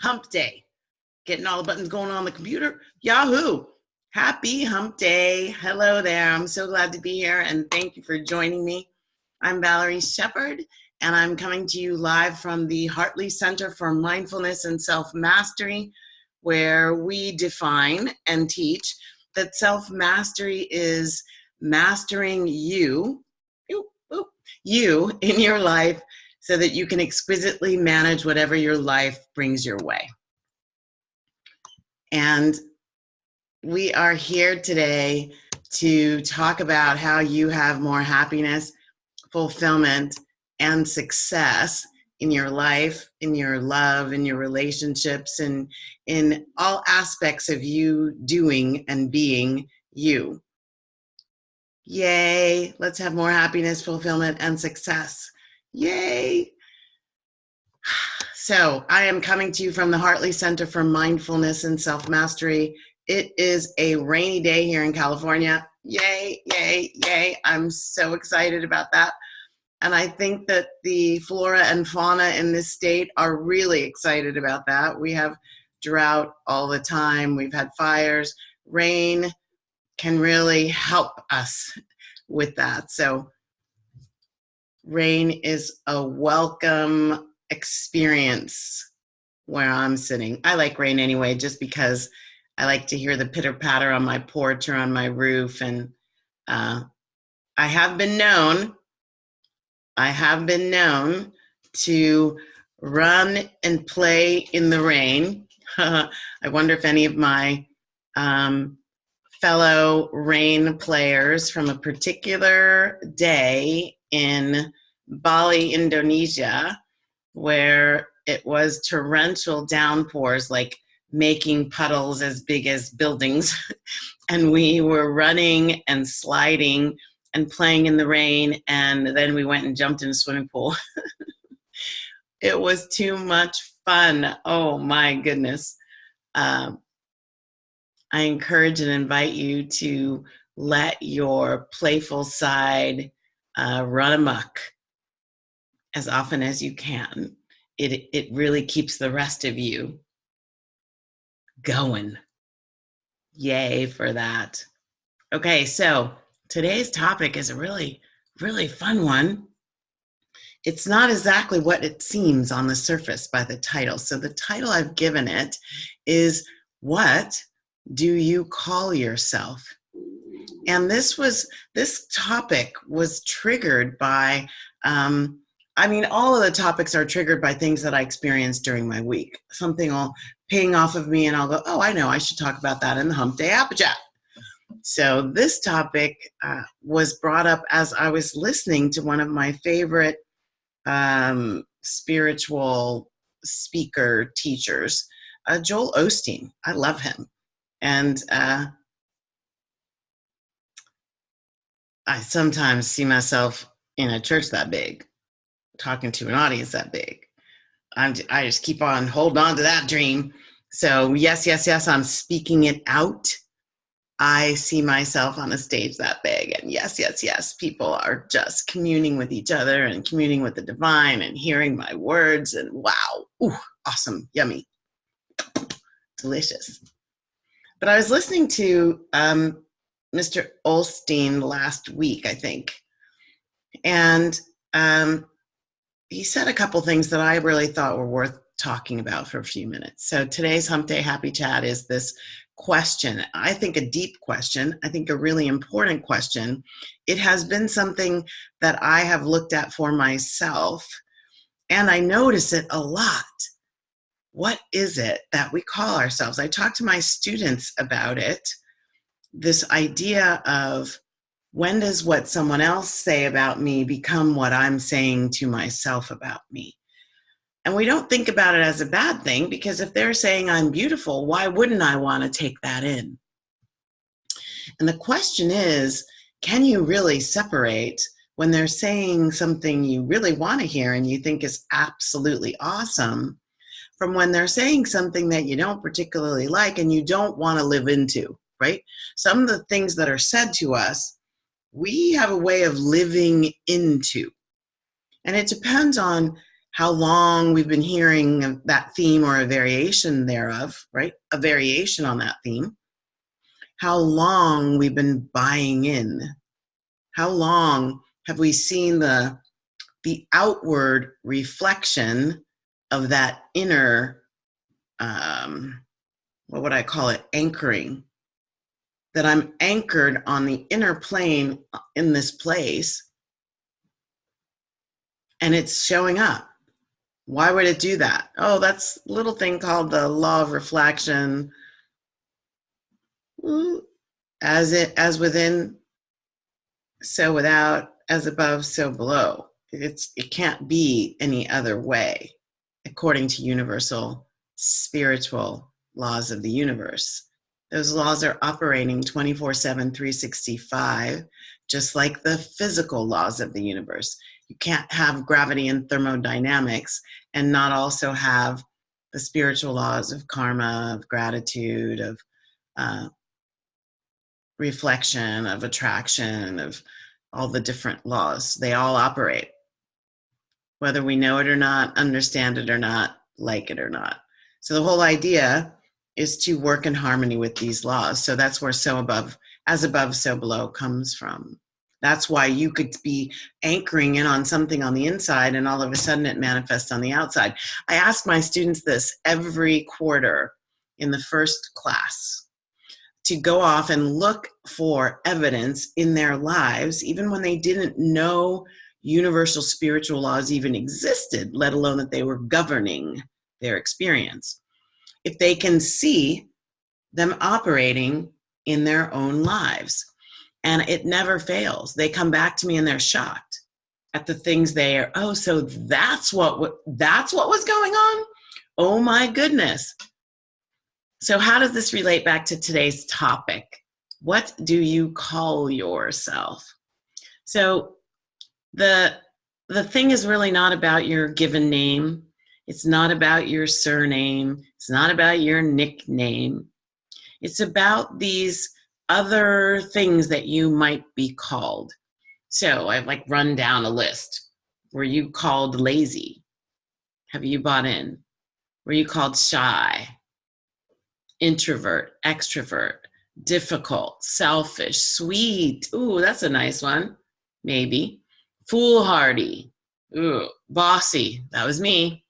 Hump Day. Getting all the buttons going on the computer. Yahoo! Happy Hump Day. Hello there. I'm so glad to be here and thank you for joining me. I'm Valerie Shepard and I'm coming to you live from the Hartley Center for Mindfulness and Self-Mastery, where we define and teach that self-mastery is mastering you in your life so that you can exquisitely manage whatever your life brings your way. And we are here today to talk about how you have more happiness, fulfillment, and success in your life, in your love, in your relationships, and in all aspects of you doing and being you. Yay! Let's have more happiness, fulfillment, and success. Yay! So I am coming to you from the Hartley Center for Mindfulness and Self-Mastery. It is a rainy day here in California. Yay, yay, yay. I'm so excited about that. And I think that the flora and fauna in this state are really excited about that. We have drought all the time. We've had fires. Rain can really help us with that. So rain is a welcome experience where I'm sitting. I like rain anyway, just because I like to hear the pitter patter on my porch or on my roof. And I have been known to run and play in the rain. I wonder if any of my fellow rain players from a particular day in Bali, Indonesia, where it was torrential downpours, like making puddles as big as buildings. And we were running and sliding and playing in the rain. And then we went and jumped in a swimming pool. It was too much fun. Oh my goodness. I encourage and invite you to let your playful side run amok as often as you can. It really keeps the rest of you going. Yay for that. Okay, so today's topic is a really, really fun one. It's not exactly what it seems on the surface by the title. So the title I've given it is, What Do You Call Yourself? And this topic was triggered by, all of the topics are triggered by things that I experienced during my week. Something will ping off of me and I'll go, oh, I know, I should talk about that in the Hump Day Apple Chat. So this topic was brought up as I was listening to one of my favorite spiritual speaker teachers, Joel Osteen. I love him. And I sometimes see myself in a church that big, talking to an audience that big. I just keep on holding on to that dream. So yes, I'm speaking it out. I see myself on a stage that big. And yes, people are just communing with each other and communing with the divine and hearing my words. And wow, ooh, awesome, yummy, delicious. But I was listening to Mr. Osteen last week, I think. And he said a couple things that I really thought were worth talking about for a few minutes. So today's Hump Day Happy Chat is this question. I think a deep question. I think a really important question. It has been something that I have looked at for myself, and I notice it a lot. What is it that we call ourselves? I talk to my students about it. This idea of, when does what someone else say about me become what I'm saying to myself about me? And we don't think about it as a bad thing, because if they're saying I'm beautiful, why wouldn't I want to take that in? And the question is, can you really separate when they're saying something you really want to hear and you think is absolutely awesome, from when they're saying something that you don't particularly like and you don't want to live into, right? Some of the things that are said to us, we have a way of living into. And it depends on how long we've been hearing that theme or a variation thereof, right? A variation on that theme. How long we've been buying in. How long have we seen the outward reflection of that inner, what would I call it, anchoring? That I'm anchored on the inner plane in this place, and it's showing up. Why would it do that? Oh, that's a little thing called the law of reflection. As within, so without, as above, so below. It can't be any other way, according to universal spiritual laws of the universe. Those laws are operating 24/7, 365, just like the physical laws of the universe. You can't have gravity and thermodynamics and not also have the spiritual laws of karma, of gratitude, of reflection, of attraction, of all the different laws. They all operate, whether we know it or not, understand it or not, like it or not. So the whole idea is to work in harmony with these laws. So that's where so above, as above, so below comes from. That's why you could be anchoring in on something on the inside and all of a sudden it manifests on the outside. I ask my students this every quarter in the first class, to go off and look for evidence in their lives, even when they didn't know universal spiritual laws even existed, let alone that they were governing their experience. If they can see them operating in their own lives. And it never fails. They come back to me and they're shocked at the things they are, oh, so that's what was going on? Oh my goodness. So how does this relate back to today's topic? What do you call yourself? So the thing is really not about your given name. It's not about your surname. It's not about your nickname. It's about these other things that you might be called. So I've run down a list. Were you called lazy? Have you bought in? Were you called shy? Introvert, extrovert, difficult, selfish, sweet. Ooh, that's a nice one. Maybe. Foolhardy. Ooh, bossy. That was me.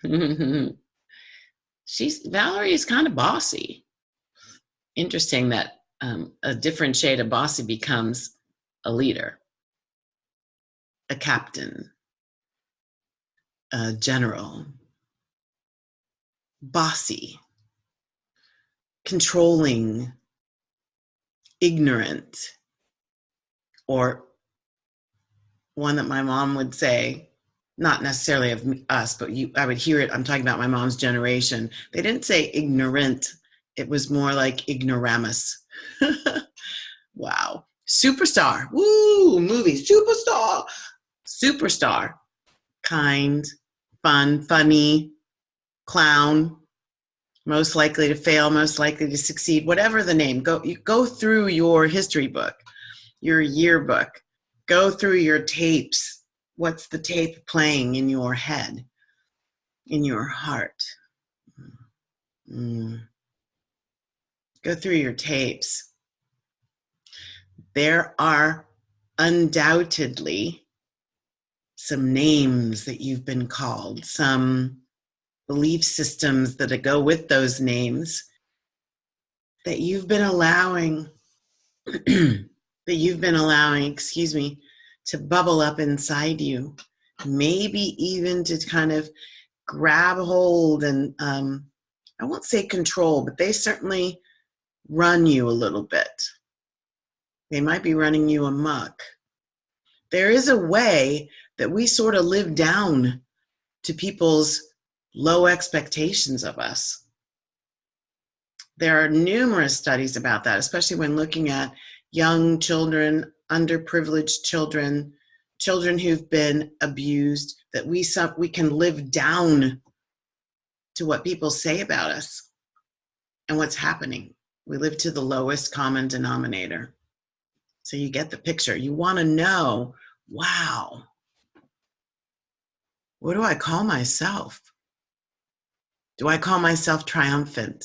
Valerie is kind of bossy. Interesting that a different shade of bossy becomes a leader, a captain, a general. Bossy, controlling, ignorant, or one that my mom would say, not necessarily of us, but I would hear it. I'm talking about my mom's generation. They didn't say ignorant. It was more like ignoramus. Wow. Superstar. Woo, movie. Superstar. Superstar. Kind, fun, funny, clown, most likely to fail, most likely to succeed, whatever the name. You go through your history book, your yearbook. Go through your tapes. What's the tape playing in your head, in your heart? Go through your tapes. There are undoubtedly some names that you've been called, some belief systems that go with those names that you've been allowing, to bubble up inside you, maybe even to kind of grab hold and, I won't say control, but they certainly run you a little bit. They might be running you amok. There is a way that we sort of live down to people's low expectations of us. There are numerous studies about that, especially when looking at young children, underprivileged children, children who've been abused, that we can live down to what people say about us and what's happening. We live to the lowest common denominator. So you get the picture. You want to know, wow, What do I call myself? Do I call myself triumphant?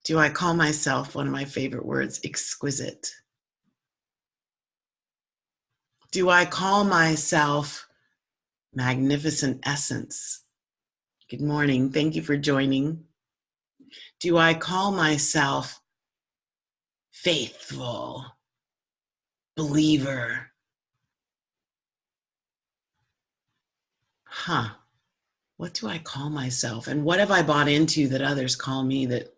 Do I call myself, one of my favorite words, exquisite? Do I call myself magnificent essence? Good morning. Thank you for joining. Do I call myself faithful, believer? What do I call myself? And what have I bought into that others call me that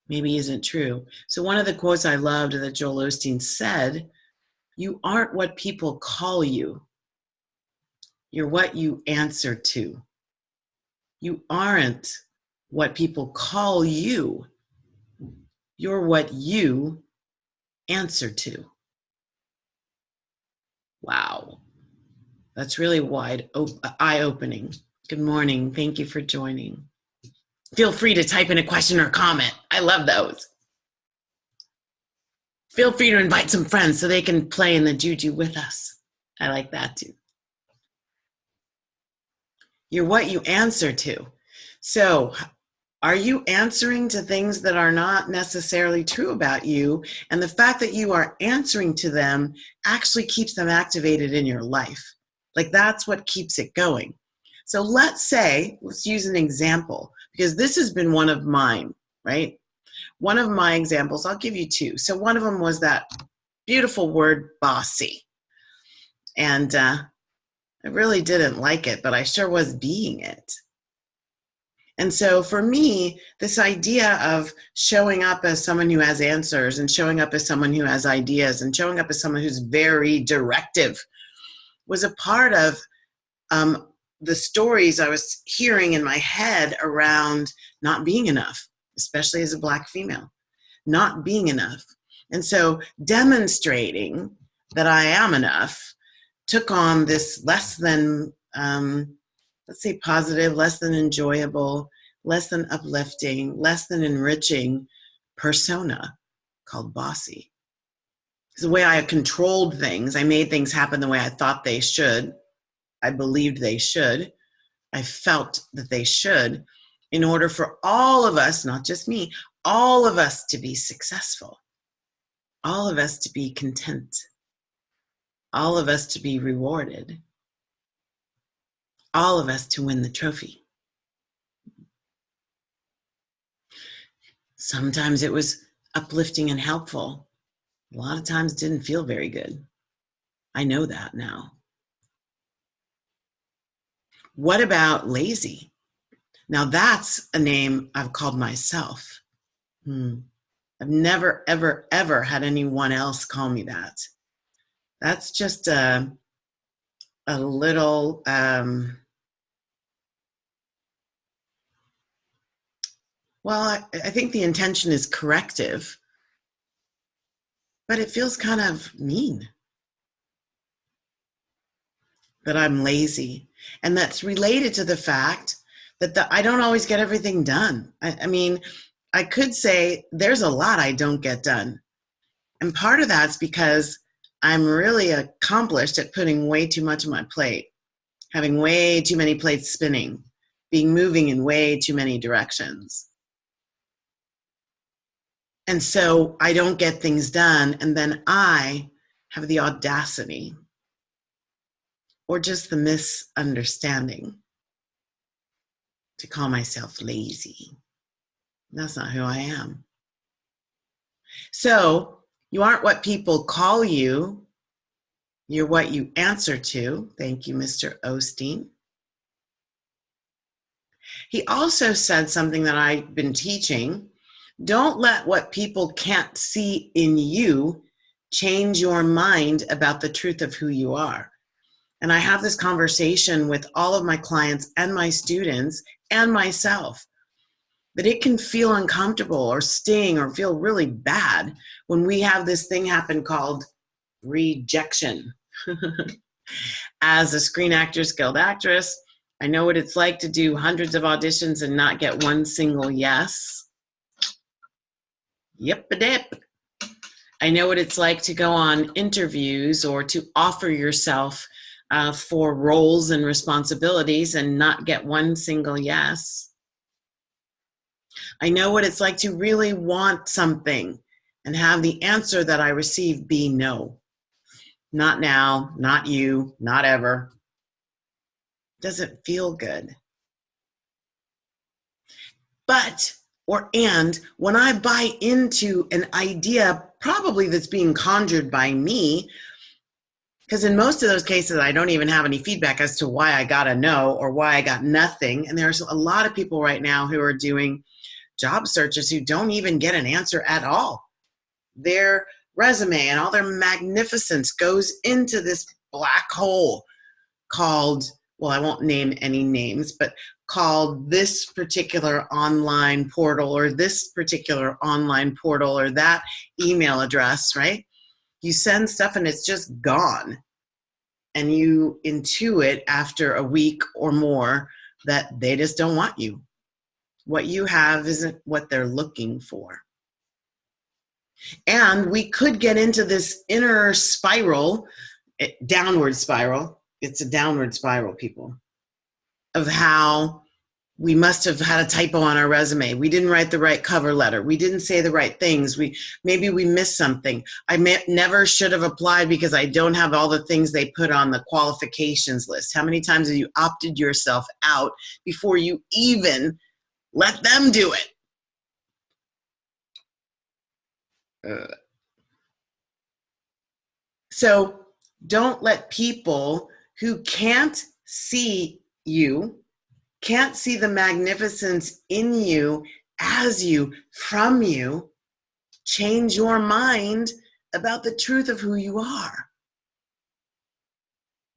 maybe isn't true? So one of the quotes I loved that Joel Osteen said, you aren't what people call you. You're what you answer to. You aren't what people call you. You're what you answer to. Wow. That's really eye-opening. Good morning. Thank you for joining. Feel free to type in a question or comment. I love those. Feel free to invite some friends so they can play in the juju with us. I like that too. You're what you answer to. So, are you answering to things that are not necessarily true about you? And the fact that you are answering to them actually keeps them activated in your life. Like that's what keeps it going. So let's use an example, because this has been one of mine, right? One of my examples, I'll give you two. So one of them was that beautiful word, bossy. And I really didn't like it, but I sure was being it. And so for me, this idea of showing up as someone who has answers and showing up as someone who has ideas and showing up as someone who's very directive was a part of the stories I was hearing in my head around not being enough, especially as a Black female, not being enough. And so demonstrating that I am enough took on this less than let's say positive, less than enjoyable, less than uplifting, less than enriching persona called bossy. It's the way I controlled things. I made things happen the way I thought they should. I believed they should. I felt that they should, in order for all of us, not just me, all of us to be successful, all of us to be content, all of us to be rewarded, all of us to win the trophy. Sometimes it was uplifting and helpful. A lot of times it didn't feel very good. I know that now. What about lazy? Now that's a name I've called myself. I've never, ever, ever had anyone else call me that. That's just a little, well, I think the intention is corrective, but it feels kind of mean that I'm lazy. And that's related to the fact that I don't always get everything done. I mean, I could say there's a lot I don't get done. And part of that's because I'm really accomplished at putting way too much on my plate, having way too many plates spinning, being moving in way too many directions. And so I don't get things done, and then I have the audacity or just the misunderstanding to call myself lazy. That's not who I am. So you aren't what people call you. You're what you answer to. Thank you, Mr. Osteen. He also said something that I've been teaching. Don't let what people can't see in you change your mind about the truth of who you are. And I have this conversation with all of my clients and my students and myself, that it can feel uncomfortable or sting or feel really bad when we have this thing happen called rejection. As a Screen Actors Guild actress, I know what it's like to do hundreds of auditions and not get one single yes. Yep-a-dip. I know what it's like to go on interviews or to offer yourself for roles and responsibilities and not get one single yes. I know what it's like to really want something and have the answer that I receive be no. Not now, not you, not ever. Doesn't feel good. But, and when I buy into an idea, probably that's being conjured by me, because in most of those cases, I don't even have any feedback as to why I got a no or why I got nothing. And there's a lot of people right now who are doing job searches who don't even get an answer at all. Their resume and all their magnificence goes into this black hole called, well, I won't name any names, but called this particular online portal or this particular online portal or that email address, right? You send stuff and it's just gone. And you intuit after a week or more that they just don't want you. What you have isn't what they're looking for. And we could get into this inner spiral, downward spiral. It's a downward spiral, people, of how we must have had a typo on our resume. We didn't write the right cover letter. We didn't say the right things. Maybe we missed something. I never should have applied because I don't have all the things they put on the qualifications list. How many times have you opted yourself out before you even let them do it? So don't let people who can't see you, can't see the magnificence in you, as you, from you, change your mind about the truth of who you are.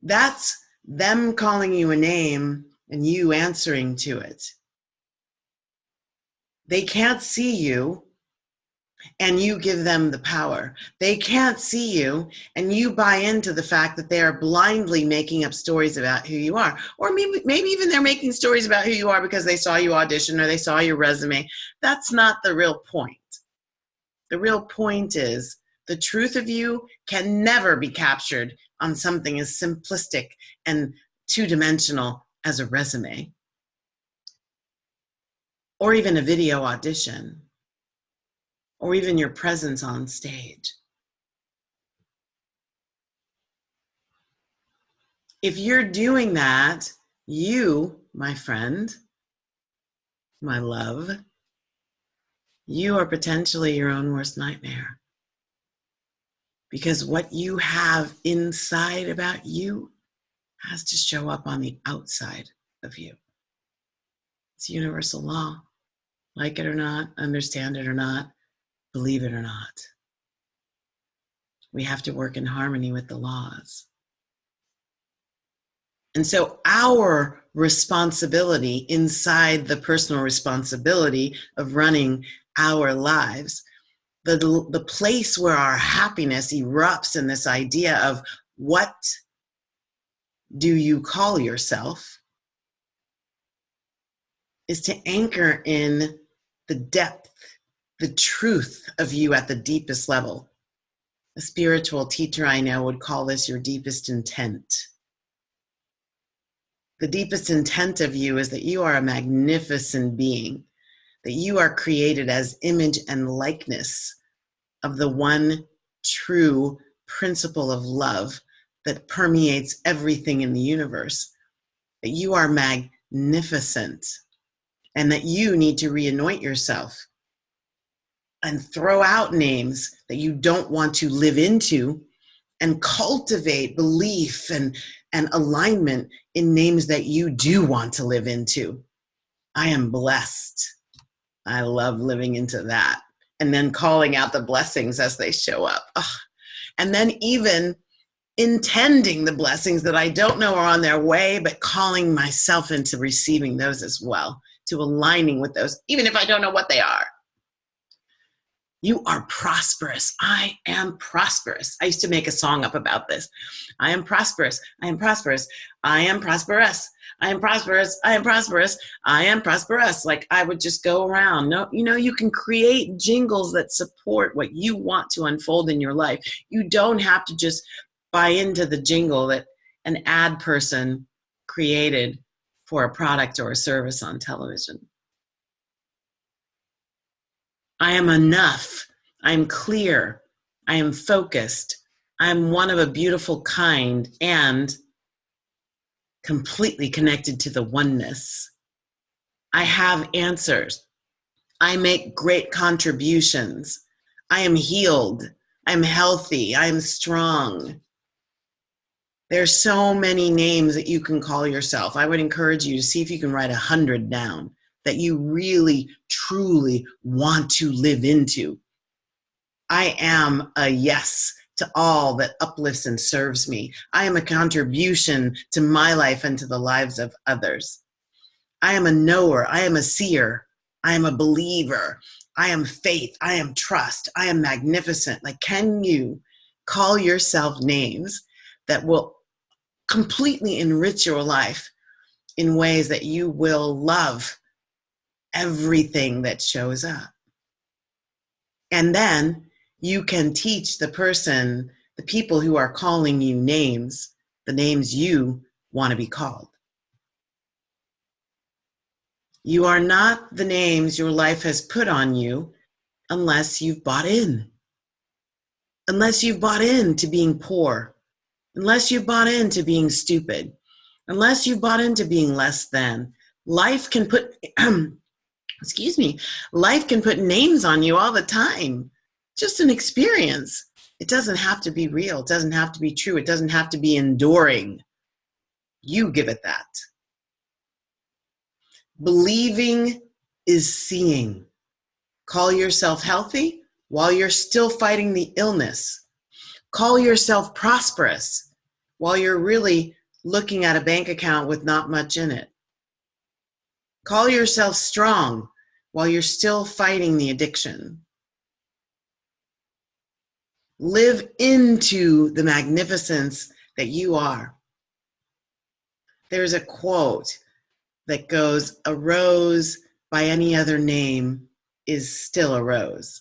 That's them calling you a name and you answering to it. They can't see you and you give them the power. They can't see you and you buy into the fact that they are blindly making up stories about who you are. Or maybe even they're making stories about who you are because they saw you audition or they saw your resume. That's not the real point. The real point is the truth of you can never be captured on something as simplistic and two-dimensional as a resume or even a video audition, or even your presence on stage. If you're doing that, you, my friend, my love, you are potentially your own worst nightmare. Because what you have inside about you has to show up on the outside of you. It's universal law. Like it or not, understand it or not, believe it or not. We have to work in harmony with the laws. And so our responsibility inside the personal responsibility of running our lives, the place where our happiness erupts in this idea of what do you call yourself, is to anchor in the depth, the truth of you at the deepest level. A spiritual teacher I know would call this your deepest intent. The deepest intent of you is that you are a magnificent being, that you are created as image and likeness of the one true principle of love that permeates everything in the universe, that you are magnificent, and that you need to reanoint yourself and throw out names that you don't want to live into and cultivate belief and alignment in names that you do want to live into. I am blessed. I love living into that. And then calling out the blessings as they show up. Ugh. And then even intending the blessings that I don't know are on their way, but calling myself into receiving those as well, to aligning with those, even if I don't know what they are. You are prosperous. I am prosperous. I used to make a song up about this. I am prosperous. I am prosperous. I am prosperous. I am prosperous. I am prosperous. I am prosperous. Like I would just go around. No, you can create jingles that support what you want to unfold in your life. You don't have to just buy into the jingle that an ad person created for a product or a service on television. I am enough. I'm clear. I am focused. I'm one of a beautiful kind and completely connected to the oneness. I have answers. I make great contributions. I am healed. I'm healthy. I'm strong. There's so many names that you can call yourself. I would encourage you to see if you can write 100 down that you really, truly want to live into. I am a yes to all that uplifts and serves me. I am a contribution to my life and to the lives of others. I am a knower. I am a seer. I am a believer. I am faith. I am trust. I am magnificent. Like, can you call yourself names that will completely enrich your life in ways that you will love everything that shows up? And then you can teach the people who are calling you names, the names you want to be called. You are not the names your life has put on you unless you've bought in. Unless you've bought into being poor. Unless you've bought into being stupid. Unless you've bought into being less than. Life can put, life can put names on you all the time. Just an experience. It doesn't have to be real. It doesn't have to be true. It doesn't have to be enduring. You give it that. Believing is seeing. Call yourself healthy while you're still fighting the illness. Call yourself prosperous while you're really looking at a bank account with not much in it. Call yourself strong while you're still fighting the addiction. Live into the magnificence that you are. There's a quote that goes, "A rose by any other name is still a rose."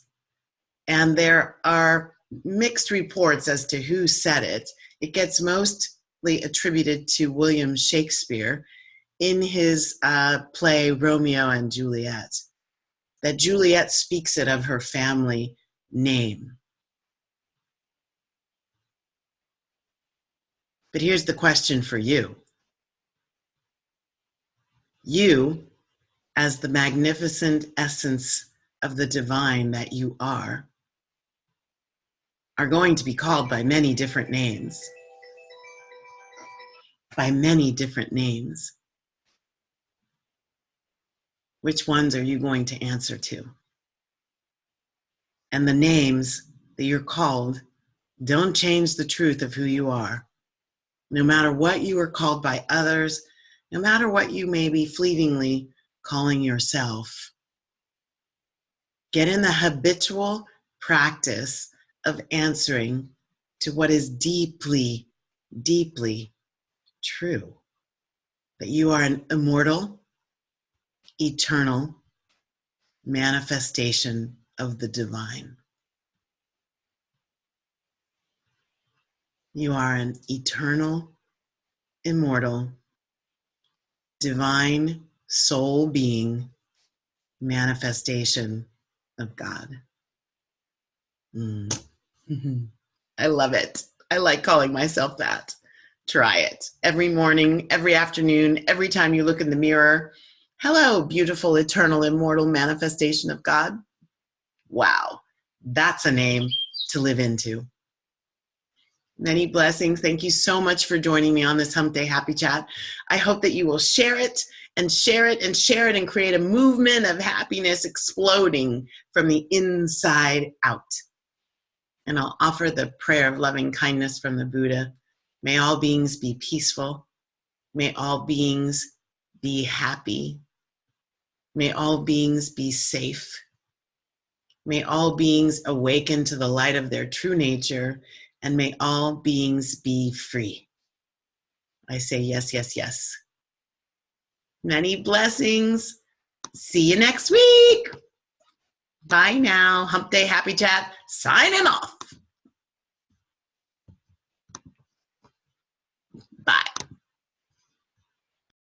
And there are mixed reports as to who said it. It gets mostly attributed to William Shakespeare in his play Romeo and Juliet, that Juliet speaks it of her family name. But here's the question for you. You, as the magnificent essence of the divine that you are going to be called by many different names. By many different names. Which ones are you going to answer to? And the names that you're called don't change the truth of who you are. No matter what you are called by others, no matter what you may be fleetingly calling yourself, get in the habitual practice of answering to what is deeply, deeply true. That you are an immortal, eternal manifestation of the divine. You are an eternal, immortal, divine soul being manifestation of God. I love it. I like calling myself that. Try it. Every morning, every afternoon, every time you look in the mirror. Hello, beautiful, eternal, immortal manifestation of God. Wow, that's a name to live into. Many blessings. Thank you so much for joining me on this Hump Day Happy Chat. I hope that you will share it and share it and share it and create a movement of happiness exploding from the inside out. And I'll offer the prayer of loving kindness from the Buddha. May all beings be peaceful. May all beings be happy. May all beings be safe. May all beings awaken to the light of their true nature, and may all beings be free. I say yes, yes, yes. Many blessings. See you next week. Bye now. Hump Day Happy Chat signing off. Bye.